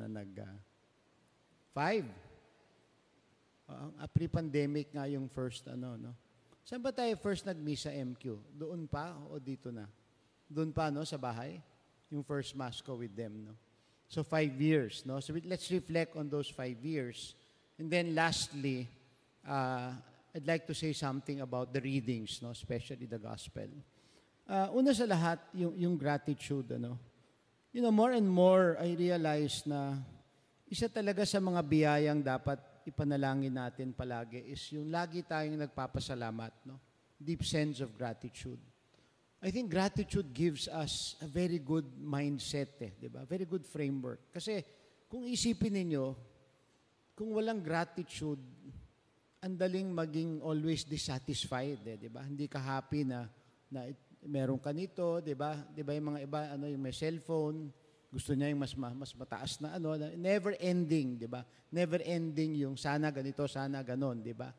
na five. Pre-pandemic nga yung first no? Saan ba tayo first nag-misa MQ? Doon pa o dito na? Doon pa, no, sa bahay? Yung first mass ko with them, no? So 5 years, no? So let's reflect on those 5 years. And then lastly, I'd like to say something about the readings, no? Especially the gospel. Una sa lahat, yung gratitude, ano? You know, more and more, I realize na isa talaga sa mga biyayang dapat ipanalangin natin palagi is yung lagi tayong nagpapasalamat, no? Deep sense of gratitude. I think gratitude gives us a very good mindset, di ba? Very good framework. Kasi kung isipin ninyo, kung walang gratitude, ang daling maging always dissatisfied, di ba? Hindi ka happy na meron ka nito, di ba? Di ba yung mga iba, yung may cellphone, gusto niya yung mas mataas na never ending, di ba? Never ending yung sana ganito, sana ganon, di ba?